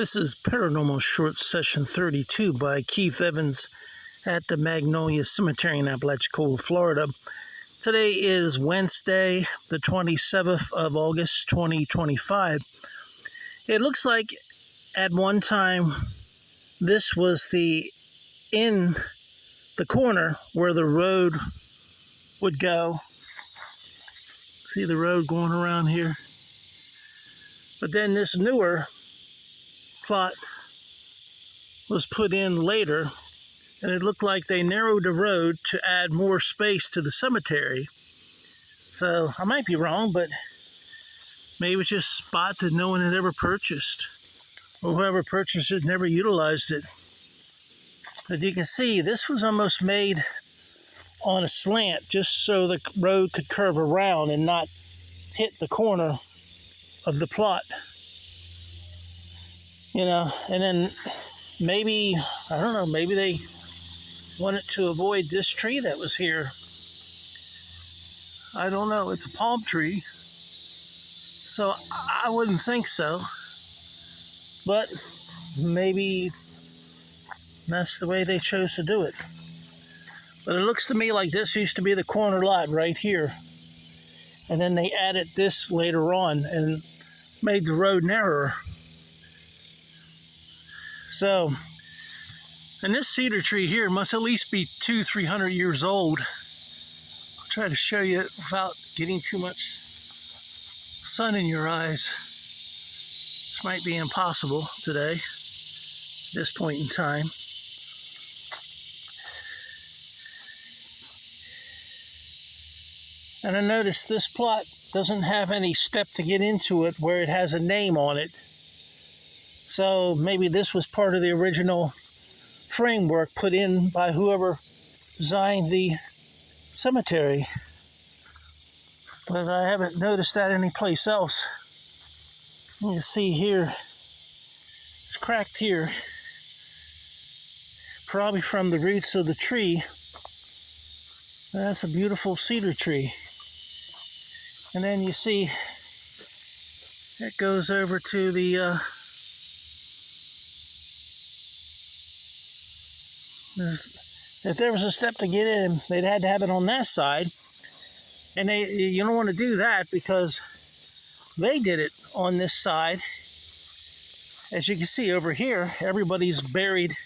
This is Paranormal Short Session 32 by Keith Evans at the Magnolia Cemetery in Apalachicola, Florida. Today is Wednesday, the 27th of August, 2025. It looks like at one time this was the corner where the road would go. See the road going around here? But then this newer plot was put in later, and it looked like they narrowed the road to add more space to the cemetery. So I might be wrong, but maybe it was just a spot that no one had ever purchased, or whoever purchased it never utilized it. As you can see, this was almost made on a slant just so the road could curve around and not hit the corner of the plot. You know, and then maybe, I don't know, maybe they wanted to avoid this tree that was here. I don't know, it's a palm tree, so I wouldn't think so. But maybe that's the way they chose to do it. But it looks to me like this used to be the corner lot right here. And then they added this later on and made the road narrower. So, and this cedar tree here must at least be 200-300 years old. I'll try to show you without getting too much sun in your eyes. This might be impossible today, at this point in time. And I noticed this plot doesn't have any step to get into it where it has a name on it. So maybe this was part of the original framework put in by whoever designed the cemetery. But I haven't noticed that anyplace else. You can see here, it's cracked here. Probably from the roots of the tree. That's a beautiful cedar tree. And then you see it goes over to the if there was a step to get in, they'd had to have it on that side. And you don't want to do that because they did it on this side. As you can see over here, everybody's buried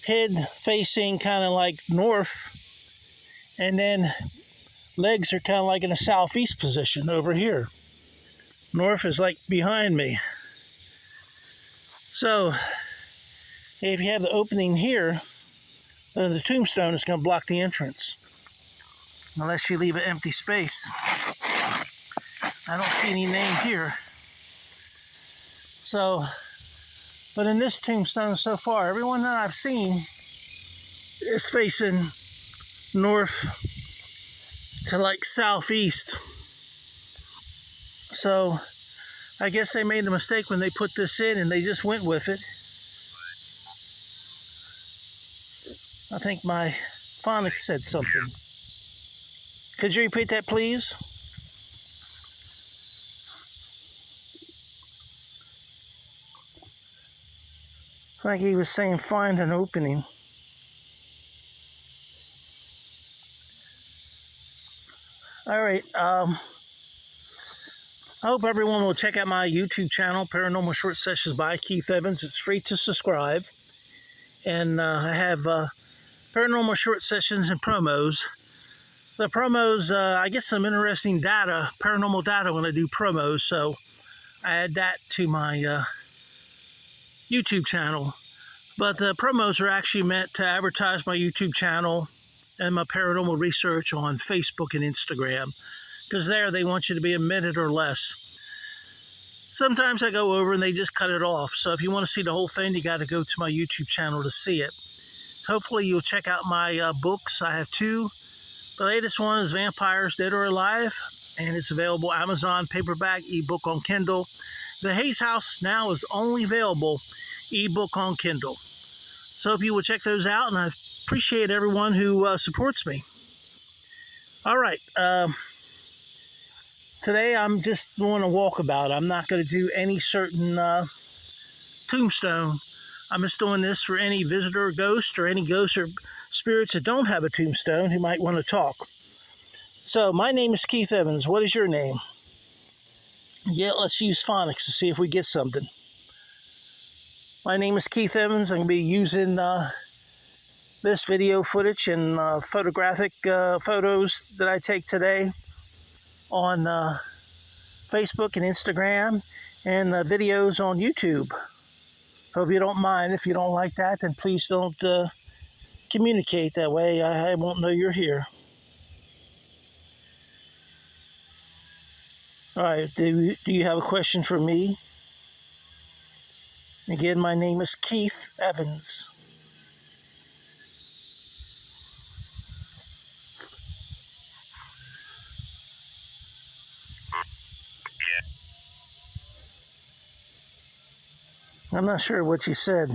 head facing kind of like north, and then legs are kind of like in a southeast position over here. North is like behind me. So if you have the opening here, then the tombstone is going to block the entrance unless you leave an empty space. I don't see any name here. So, but in this tombstone so far, everyone that I've seen is facing north to like southeast. So I guess they made a mistake when they put this in and they just went with it. I think my phonics said something. Could you repeat that, please? I think he was saying find an opening. All right. I hope everyone will check out my YouTube channel, Paranormal Short Sessions by Keith Evans. It's free to subscribe. And I have paranormal short sessions and promos. The promos, I get some interesting data, paranormal data when I do promos, so I add that to my YouTube channel. But the promos are actually meant to advertise my YouTube channel and my paranormal research on Facebook and Instagram, because there they want you to be a minute or less. Sometimes I go over and they just cut it off, so if you want to see the whole thing, you got to go to my YouTube channel to see it. Hopefully you'll check out my books. I have two. The latest one is Vampires, Dead or Alive, and it's available Amazon, paperback, ebook on Kindle. The Hayes House now is only available ebook on Kindle. So if you will check those out, and I appreciate everyone who supports me. All right. Today I'm just doing a walkabout. I'm not going to do any certain tombstone. I'm just doing this for any visitor or ghost, or any ghosts or spirits that don't have a tombstone who might want to talk. So, my name is Keith Evans. What is your name? Yeah, let's use phonics to see if we get something. My name is Keith Evans. I'm going to be using this video footage and photographic photos that I take today on Facebook and Instagram, and videos on YouTube. Hope you don't mind. If you don't like that, then please don't communicate that way. I won't know you're here. All right, do you have a question for me? Again, my name is Keith Evans. I'm not sure what you said.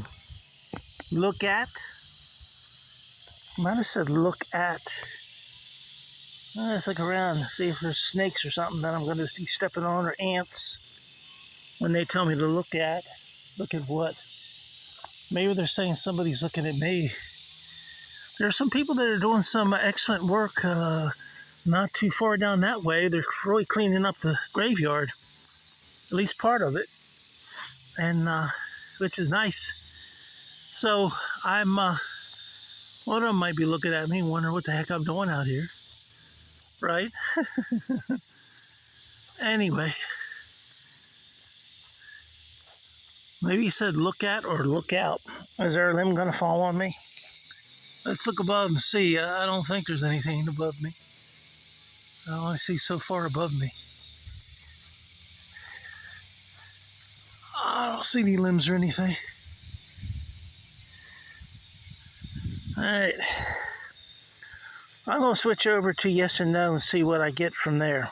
Look at? Might have said look at. Let's look around, see if there's snakes or something that I'm going to be stepping on, or ants, when they tell me to look at. Look at what? Maybe they're saying somebody's looking at me. There are some people that are doing some excellent work not too far down that way. They're really cleaning up the graveyard, at least part of it, and which is nice. So I'm, one of them might be looking at me, wondering what the heck I'm doing out here, right? Anyway, maybe he said look at or look out. Is there a limb going to fall on me? Let's look above and see. I don't think there's anything above me. I only see so far above me. I don't see any limbs or anything. All right. I'm going to switch over to yes and no and see what I get from there.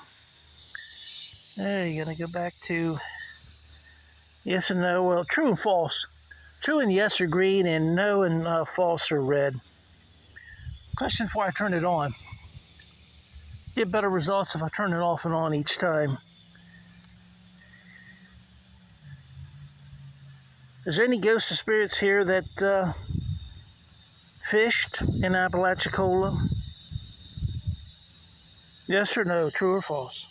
There, you're going to go back to yes and no. Well, true and false. True and yes are green, and no and false are red. Question before I turn it on. Get better results if I turn it off and on each time. Is there any ghosts or spirits here that fished in Apalachicola? Yes or no, true or false?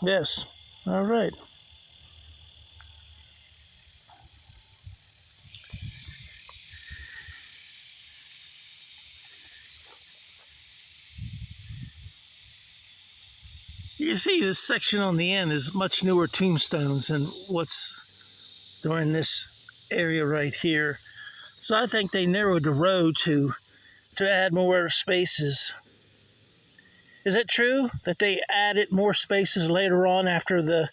Yes. All right. You see this section on the end is much newer tombstones than what's during this area right here. So I think they narrowed the road to add more spaces. Is it true that they added more spaces later on after the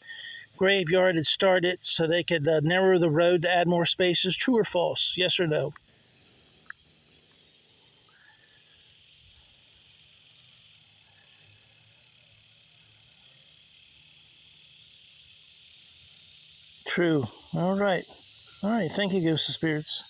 graveyard had started so they could narrow the road to add more spaces? True or false? Yes or no? True. All right. All right. Thank you, ghosts and spirits.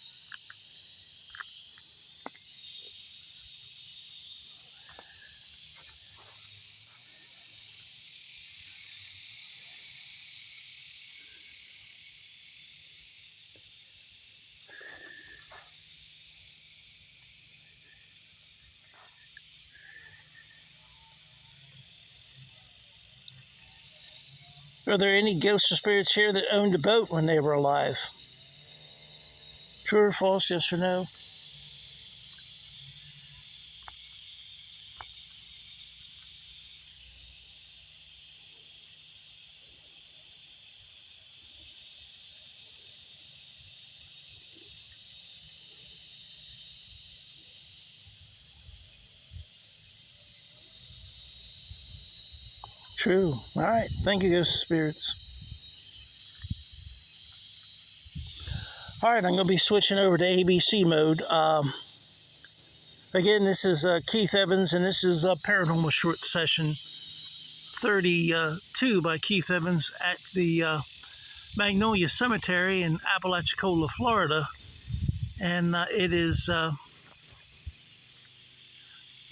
Are there any ghosts or spirits here that owned a boat when they were alive? True or false? Yes or no? True. All right. Thank you, ghosts and spirits. All right, I'm going to be switching over to ABC mode. Again, this is Keith Evans, and this is a Paranormal Short Session 32 by Keith Evans at the Magnolia Cemetery in Apalachicola, Florida. And it is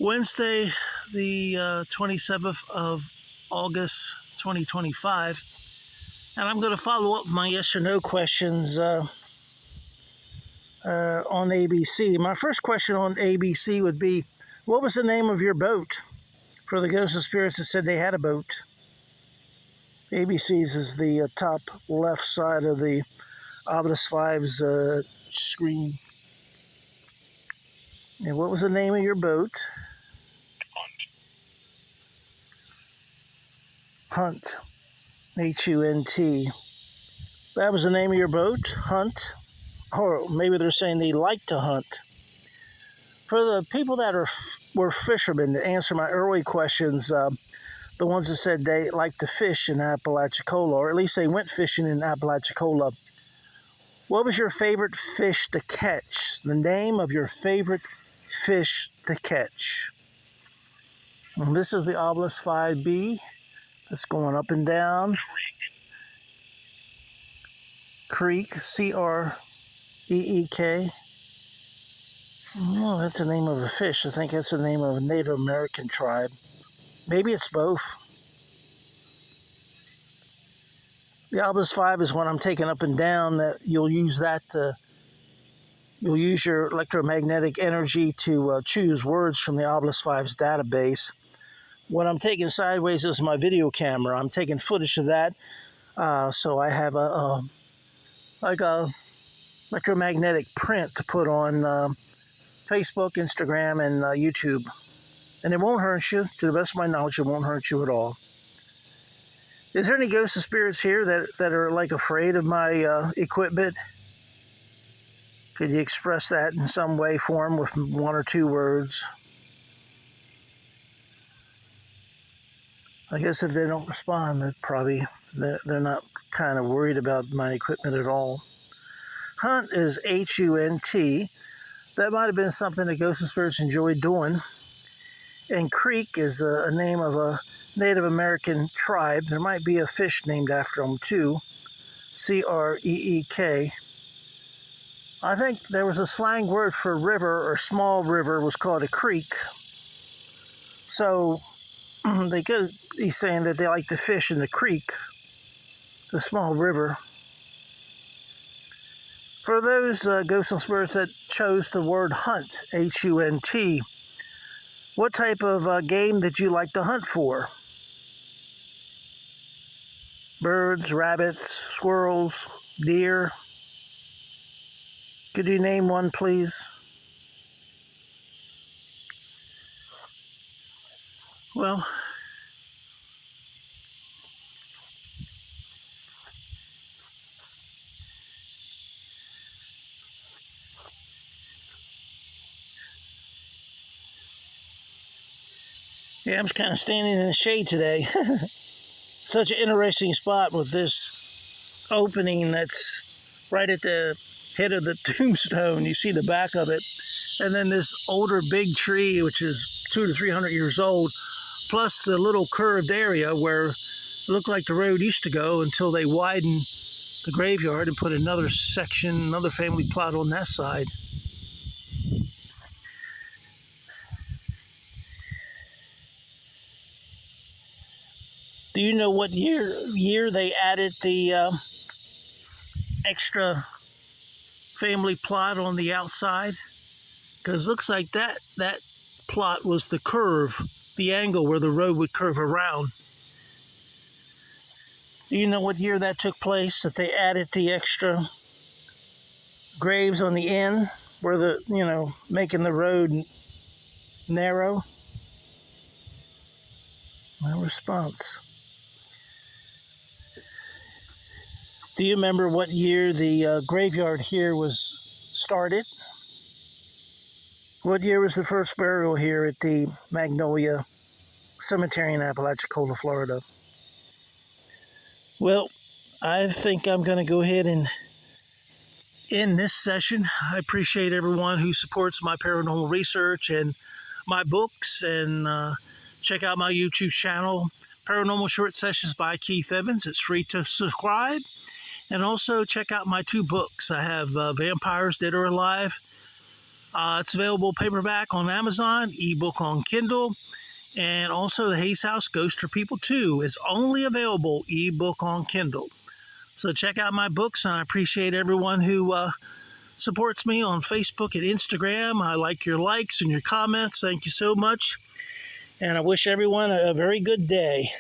Wednesday, the 27th of August, 2025. And I'm going to follow up my yes or no questions on ABC. My first question on ABC would be, what was the name of your boat? For the ghosts and spirits that said they had a boat. ABC's is the top left side of the Obelisk 5's screen. And what was the name of your boat? Hunt. H-U-N-T. That was the name of your boat? Hunt? Or maybe they're saying they like to hunt. For the people that were fishermen, to answer my early questions, the ones that said they like to fish in Apalachicola, or at least they went fishing in Apalachicola, what was your favorite fish to catch? The name of your favorite fish to catch. And this is the Obelisk 5B. It's going up and down. Creek, C-R-E-E-K. Oh, that's the name of a fish. I think that's the name of a Native American tribe. Maybe it's both. The Obelisk 5 is when I'm taking up and down, that you'll use you'll use your electromagnetic energy to choose words from the Obelisk 5's database. When I'm taking sideways is my video camera. I'm taking footage of that. So I have a electromagnetic print to put on Facebook, Instagram, and YouTube. And it won't hurt you. To the best of my knowledge, it won't hurt you at all. Is there any ghosts and spirits here that are like afraid of my equipment? Could you express that in some way, form, with one or two words? I guess if they don't respond, that probably they're not kind of worried about my equipment at all. Hunt is H-U-N-T. That might have been something that ghosts and spirits enjoyed doing. And creek is a name of a Native American tribe. There might be a fish named after them too. C-R-E-E-K. I think there was a slang word for river or small river was called a creek. So they could be saying that they like to fish in the creek, the small river. For those ghosts and spirits that chose the word hunt, H-U-N-T, what type of game did you like to hunt for? Birds, rabbits, squirrels, deer? Could you name one, please? Well, yeah, I'm just kind of standing in the shade today. Such an interesting spot with this opening that's right at the head of the tombstone. You see the back of it. And then this older big tree, which is 200 to 300 years old, plus the little curved area where it looked like the road used to go until they widened the graveyard and put another section, another family plot on that side. Do you know what year they added the extra family plot on the outside? Because it looks like that plot was the curve, the angle where the road would curve around. Do you know what year that took place, that they added the extra graves on the end, where making the road narrow? No response. Do you remember what year the graveyard here was started? What year was the first burial here at the Magnolia Cemetery in Apalachicola, Florida? Well, I think I'm going to go ahead and end this session. I appreciate everyone who supports my paranormal research and my books, and check out my YouTube channel, Paranormal Short Sessions by Keith Evans. It's free to subscribe. And also check out my two books. I have Vampires, Dead or Alive, It's available paperback on Amazon, ebook on Kindle, and also The Hayes House Ghost for People 2 is only available ebook on Kindle. So check out my books, and I appreciate everyone who supports me on Facebook and Instagram. I like your likes and your comments. Thank you so much. And I wish everyone a very good day.